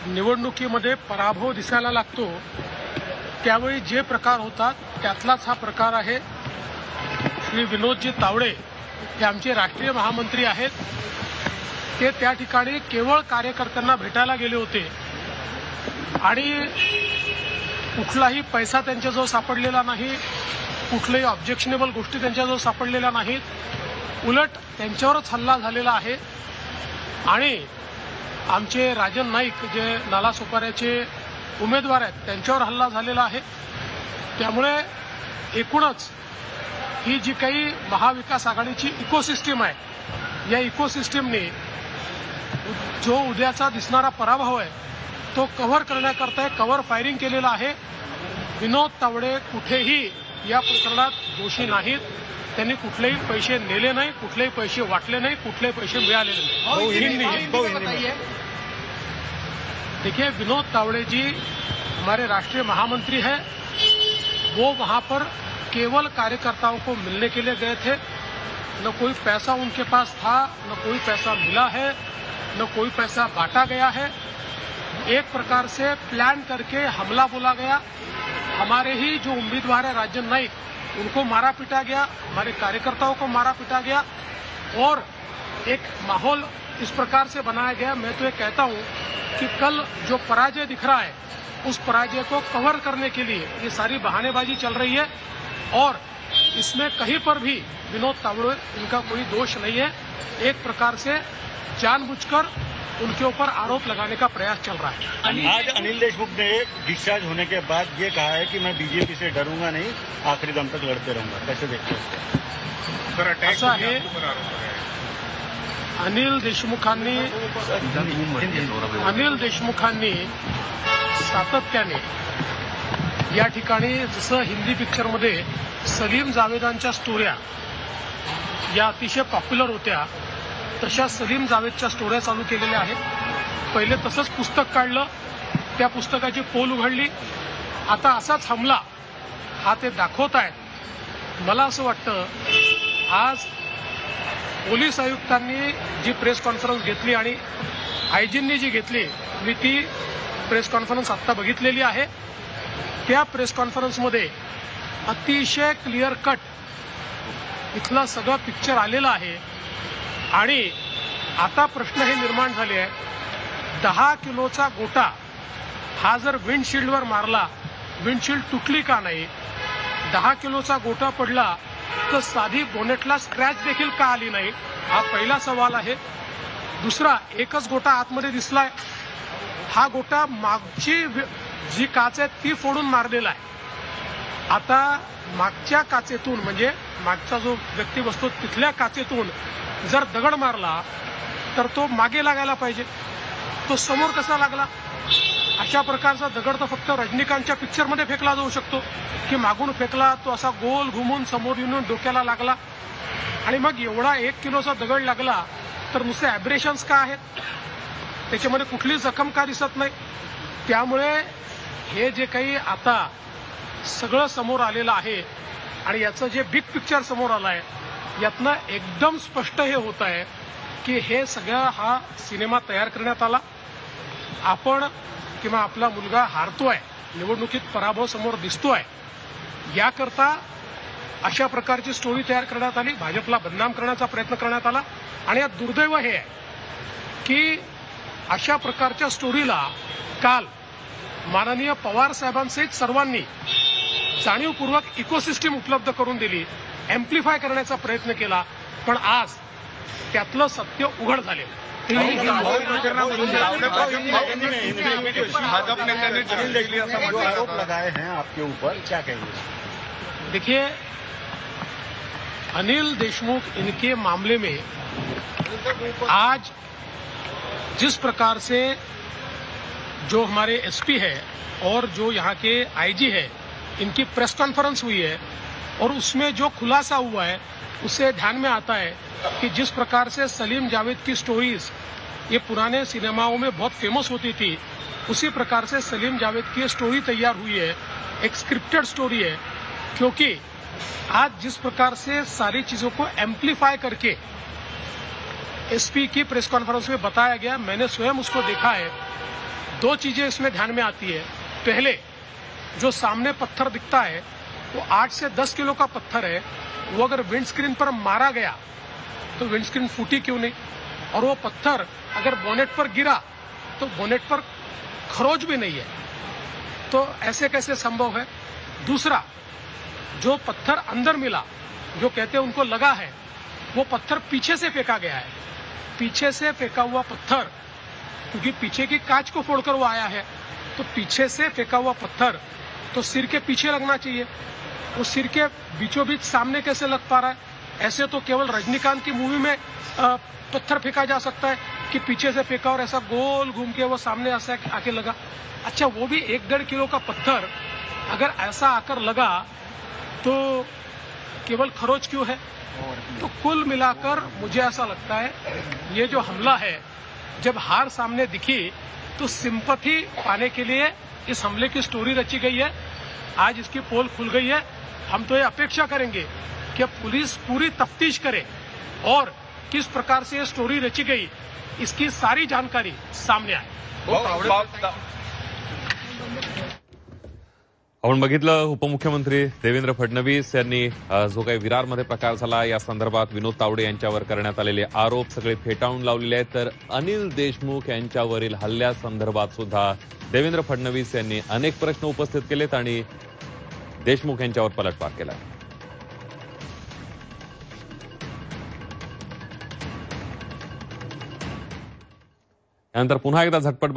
निवडणुकीमध्ये पराभव दिसायला लागतो त्यावेळी जे प्रकार होतात त्यातलाच हा प्रकार आहे। श्री विनोदजी तावडे हे आमचे राष्ट्रीय महामंत्री आहेत। ते त्या ठिकाणी केवळ कार्यकर्त्यांना भेटायला गेले होते आणि कुठलाही पैसा त्यांच्याजवळ सापडलेला नाही, कुठल्याही ऑब्जेक्शनेबल गोष्टी त्यांच्याजवळ सापडलेल्या नाहीत। उलट त्यांच्यावरच हल्ला झालेला आहे आणि आमचे राजन नाईक जे नालासोपाऱ्याचे उमेदवार आहेत त्यांच्यावर हल्ला झालेला आहे। त्यामुळे एकूणच ही जी काही महाविकास आघाडीची इकोसिस्टीम आहे या इकोसिस्टीमने जो उद्याचा दिसणारा पराभव आहे तो कव्हर करण्याकरता कव्हर फायरिंग केलेला आहे। विनोद तावडे कुठेही या प्रकरणात दोषी नाहीत। त्यांनी कुठलेही पैसे नेले नाही, कुठलेही पैसे वाटले नाही, कुठलेही पैसे मिळालेले नाही। देखिए, विनोद तावड़े जी हमारे राष्ट्रीय महामंत्री हैं। वो वहां पर केवल कार्यकर्ताओं को मिलने के लिए गए थे। न कोई पैसा उनके पास था, न कोई पैसा मिला है, न कोई पैसा बांटा गया है। एक प्रकार से प्लान करके हमला बोला गया। हमारे ही जो उम्मीदवार है राजन नाईक उनको मारा पीटा गया, हमारे कार्यकर्ताओं को मारा पीटा गया और एक माहौल इस प्रकार से बनाया गया। मैं तो ये कहता हूं कि कल जो पराजय दिख रहा है उस पराजय को कवर करने के लिए ये सारी बहानेबाजी चल रही है और इसमें कहीं पर भी विनोद तावड़े इनका कोई दोष नहीं है। एक प्रकार से जानबूझकर उनके ऊपर आरोप लगाने का प्रयास चल रहा है। आज अनिल देशमुख ने डिस्चार्ज होने के बाद ये कहा है कि मैं बीजेपी से डरूंगा नहीं, आखिरी दम तक लड़ते रहूंगा। कैसे देखते हैं? ऐसा है, अनिल देशमुखांनी सातत्याने या ठिकाणी जसं हिंदी पिक्चरमध्ये सलीम जावेदांच्या स्टोऱ्या या अतिशय पॉप्युलर होत्या तशा सलीम जावेदच्या स्टोऱ्या चालू केलेल्या आहेत। पहिले तसंच पुस्तक काढलं, त्या पुस्तकाची पोल उघडली, आता असाच हमला हा ते दाखवत आहेत। मला असं वाटतं आज पोलीस आयुक्तांनी जी प्रेस कॉन्फरन्स घेतली आणि आयजींनी जी घेतली, मी ती प्रेस कॉन्फरन्स आत्ता बघितलेली आहे। त्या प्रेस कॉन्फरन्समध्ये अतिशय क्लिअर कट इथला सगळं पिक्चर आलेला आहे आणि आता प्रश्न हे निर्माण झाले आहे, 10 किलोचा गोटा हा जर विंडशील्डवर मारला, विंडशील्ड तुटली का नाही? 10 किलोचा गोटा पडला तर साधी बोनेटला स्क्रॅच देखील का आली नाही? हा पहिला सवाल आहे। दुसरा, एकच गोटा आतमध्ये दिसलाय, हा गोटा मागची जी काच आहे ती फोडून मारलेला आहे। आता मागच्या काचेतून म्हणजे मागचा जो व्यक्ती बसतो तिथल्या काचेतून जर दगड मारला तर तो मागे लागायला पाहिजे, तो समोर कसा लागला? अशा प्रकारचा दगड तर फक्त रजनीकांतच्या पिक्चरमध्ये फेकला जाऊ शकतो की मागून फेकला, तो असा गोल घुमून समोर येऊन डोक्याला लागला आणि मग एवढा 1 किलोचा दगड लागला तर नुसते ॲब्रेशन्स का आहेत? त्याच्यामध्ये कुठली जखम का दिसत नाही? त्यामुळे हे जे काही आता सगळं समोर आलेलं आहे आणि याचं जे बिग पिक्चर समोर आलं आहे यातनं एकदम स्पष्ट हे होत आहे की हे सगळं हा सिनेमा तयार करण्यात आला। आपण किंवा आपला मुलगा हारतोय, निवडणुकीत पराभव समोर दिसतोय, याकरता अशा प्रकारची स्टोरी तयार करण्यात आली, भाजपला बदनाम करण्याचा प्रयत्न करण्यात आला आणि यात दुर्दैव हे आहे की अशा प्रकारच्या स्टोरीला काल माननीय पवार साहेबांसहित सर्वांनी जाणीवपूर्वक इकोसिस्टीम उपलब्ध करून दिली, एम्प्लिफाय करण्याचा प्रयत्न केला, पण आज त्यातलं सत्य उघड झाले। आरोप लगाए हैं आपके ऊपर, क्या कहेंगे? देखिए, अनिल देशमुख इनके मामले में आज जिस प्रकार से जो हमारे एसपी है और जो यहाँ के आईजी है इनकी प्रेस कॉन्फ्रेंस हुई है और उसमें जो खुलासा हुआ है उससे ध्यान में आता है कि जिस प्रकार से सलीम जावेद की स्टोरीज ये पुराने सिनेमाओं में बहुत फेमस होती थी, उसी प्रकार से सलीम जावेद की स्टोरी तैयार हुई है, एक स्क्रिप्टेड स्टोरी है। क्योंकि आज जिस प्रकार से सारी चीजों को एम्प्लीफाई करके एसपी की प्रेस कॉन्फ्रेंस में बताया गया, मैंने स्वयं उसको देखा है। दो चीजें इसमें ध्यान में आती है। पहले, जो सामने पत्थर दिखता है वो 8 से 10 किलो का पत्थर है। वो अगर विंडस्क्रीन पर मारा गया तो विंडस्क्रीन फूटी क्यों नहीं? और वो पत्थर अगर बोनेट पर गिरा तो बोनेट पर खरोच भी नहीं है। तो ऐसे कैसे संभव है? दूसरा, जो पत्थर अंदर मिला, जो कहते हैं उनको लगा है, वो पत्थर पीछे से फेंका गया है। पीछे से फेंका हुआ पत्थर, क्योंकि पीछे की कांच को फोड़कर वो आया है, तो पीछे से फेंका हुआ पत्थर तो सिर के पीछे लगना चाहिए। वो सिर के बीचों बीच सामने कैसे लग पा रहा है? ऐसे तो केवल रजनीकांत की मूवी में पत्थर फेंका जा सकता है कि पीछे से फेंका और ऐसा गोल घूम के वो सामने ऐसा आके लगा। अच्छा, वो भी 1-1.5 किलो का पत्थर अगर ऐसा आकर लगा तो केवल खरोच क्यों है? तो कुल मिलाकर मुझे ऐसा लगता है ये जो हमला है, जब हार सामने दिखी तो सिंपैथी पाने के लिए इस हमले की स्टोरी रची गई है। आज इसकी पोल खुल गई है। हम तो ये अपेक्षा करेंगे कि पुलिस पूरी तफ्तीश करे और किस प्रकार से ये स्टोरी रची गई इसकी सारी जानकारी सामने आए। आपण बघितलं उपमुख्यमंत्री देवेंद्र फडणवीस यांनी जो काही विरारमध्ये प्रकार झाला या संदर्भात विनोद तावडे यांच्यावर करण्यात आलेले आरोप सगळे फेटाळून लावलेले आहेत। तर अनिल देशमुख यांच्यावरील हल्ल्यासंदर्भात सुद्धा देवेंद्र फडणवीस यांनी अनेक प्रश्न उपस्थित केलेत आणि देशमुख यांच्यावर पलटवार केला। यानंतर पुन्हा एकदा झटपट